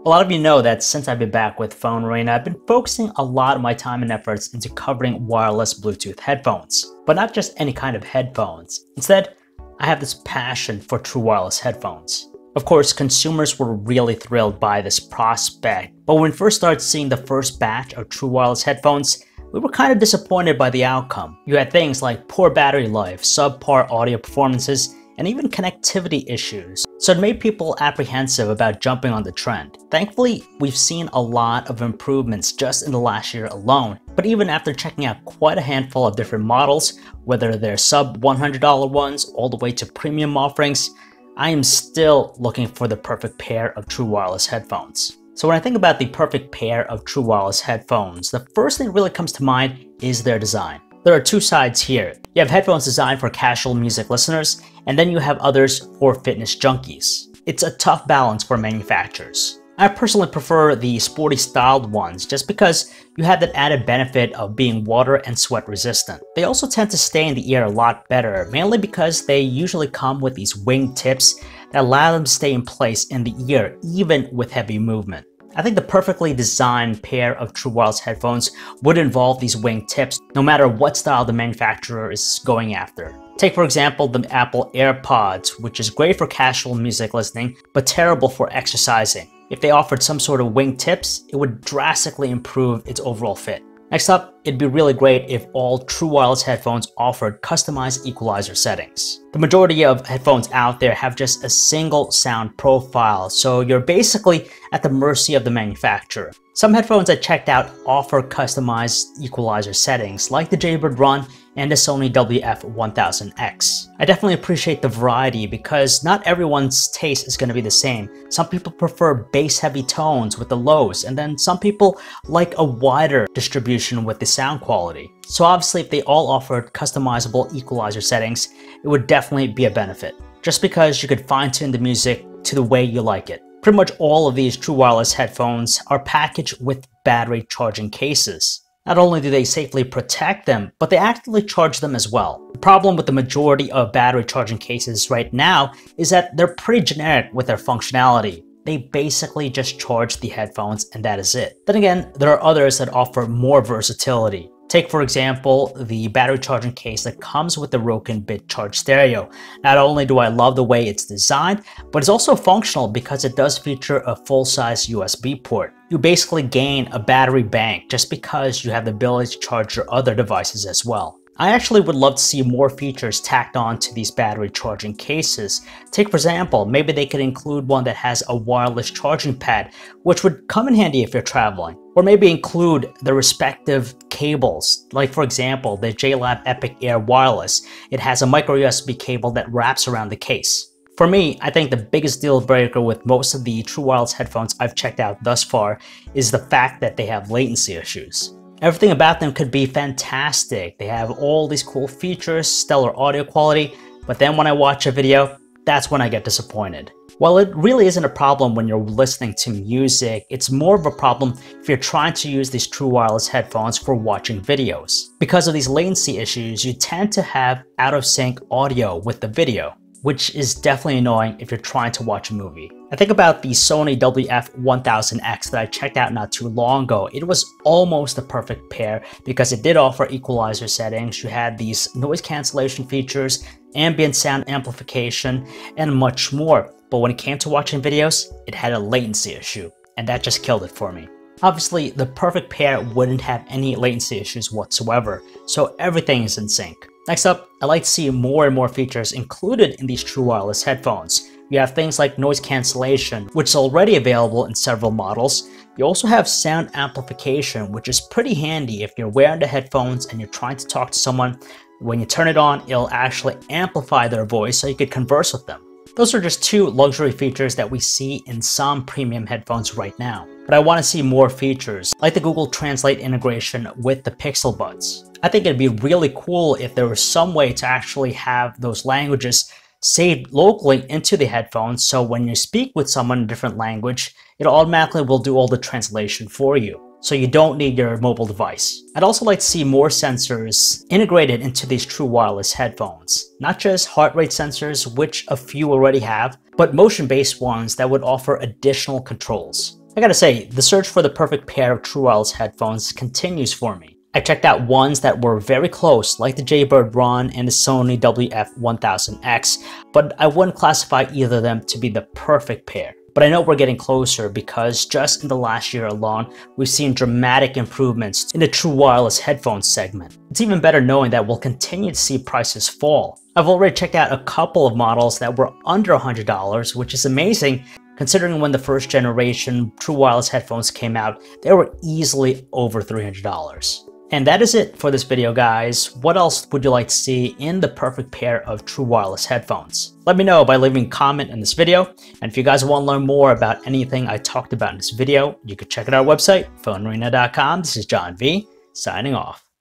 A lot of you know that since I've been back with PhoneArena, I've been focusing a lot of my time and efforts into covering wireless Bluetooth headphones. But not just any kind of headphones. Instead, I have this passion for true wireless headphones. Of course, consumers were really thrilled by this prospect, but when we first started seeing the first batch of true wireless headphones, we were kind of disappointed by the outcome. You had things like poor battery life, subpar audio performances, and even connectivity issues. So it made people apprehensive about jumping on the trend. Thankfully, we've seen a lot of improvements just in the last year alone. But even after checking out quite a handful of different models, whether they're sub $100 ones all the way to premium offerings, I am still looking for the perfect pair of true wireless headphones. So when I think about the perfect pair of true wireless headphones, the first thing that really comes to mind is their design. There are two sides here. You have headphones designed for casual music listeners, and then you have others for fitness junkies. It's a tough balance for manufacturers. I personally prefer the sporty styled ones just because you have that added benefit of being water and sweat resistant. They also tend to stay in the ear a lot better, mainly because they usually come with these wing tips that allow them to stay in place in the ear even with heavy movement. I think the perfectly designed pair of true wireless headphones would involve these wing tips no matter what style the manufacturer is going after. Take for example the Apple AirPods, which is great for casual music listening but terrible for exercising. If they offered some sort of wing tips, it would drastically improve its overall fit. Next up, it'd be really great if all true wireless headphones offered customized equalizer settings. The majority of headphones out there have just a single sound profile, so you're basically at the mercy of the manufacturer. Some headphones I checked out offer customized equalizer settings, like the Jaybird Run and the Sony WF-1000X. I definitely appreciate the variety because not everyone's taste is going to be the same. Some people prefer bass-heavy tones with the lows, and then some people like a wider distribution with the sound quality. So obviously if they all offered customizable equalizer settings, it would definitely be a benefit, just because you could fine-tune the music to the way you like it. Pretty much all of these true wireless headphones are packaged with battery charging cases. Not only do they safely protect them, but they actively charge them as well. The problem with the majority of battery charging cases right now is that they're pretty generic with their functionality. They basically just charge the headphones and that is it. Then again, there are others that offer more versatility. Take for example, the battery charging case that comes with the Roku Bit Charge Stereo. Not only do I love the way it's designed, but it's also functional because it does feature a full-size USB port. You basically gain a battery bank just because you have the ability to charge your other devices as well. I actually would love to see more features tacked on to these battery charging cases. Take for example, maybe they could include one that has a wireless charging pad, which would come in handy if you're traveling. Or maybe include the respective cables, like for example, the JLab Epic Air Wireless. It has a micro USB cable that wraps around the case. For me, I think the biggest deal breaker with most of the true wireless headphones I've checked out thus far is the fact that they have latency issues. Everything about them could be fantastic. They have all these cool features, stellar audio quality, but then when I watch a video, that's when I get disappointed. While it really isn't a problem when you're listening to music, it's more of a problem if you're trying to use these true wireless headphones for watching videos. Because of these latency issues, you tend to have out of sync audio with the video, which is definitely annoying if you're trying to watch a movie. I think about the Sony WF-1000X that I checked out not too long ago. It was almost the perfect pair because it did offer equalizer settings. You had these noise cancellation features, ambient sound amplification, and much more. But when it came to watching videos, it had a latency issue, and that just killed it for me. Obviously, the perfect pair wouldn't have any latency issues whatsoever, so everything is in sync. Next up, I like to see more and more features included in these true wireless headphones. You have things like noise cancellation, which is already available in several models. You also have sound amplification, which is pretty handy if you're wearing the headphones and you're trying to talk to someone. When you turn it on, it'll actually amplify their voice so you could converse with them. Those are just two luxury features that we see in some premium headphones right now. But I want to see more features, like the Google Translate integration with the Pixel Buds. I think it'd be really cool if there was some way to actually have those languages saved locally into the headphones, so when you speak with someone in a different language, it automatically will do all the translation for you, so you don't need your mobile device. I'd also like to see more sensors integrated into these true wireless headphones. Not just heart rate sensors, which a few already have, but motion-based ones that would offer additional controls. I gotta say, the search for the perfect pair of true wireless headphones continues for me. I checked out ones that were very close, like the Jaybird Run and the Sony WF-1000X, but I wouldn't classify either of them to be the perfect pair. But I know we're getting closer because just in the last year alone, we've seen dramatic improvements in the true wireless headphones segment. It's even better knowing that we'll continue to see prices fall. I've already checked out a couple of models that were under $100, which is amazing considering when the first generation true wireless headphones came out, they were easily over $300. And that is it for this video, guys. What else would you like to see in the perfect pair of true wireless headphones? Let me know by leaving a comment in this video. And if you guys want to learn more about anything I talked about in this video, you can check out our website, PhoneArena.com. This is John V, signing off.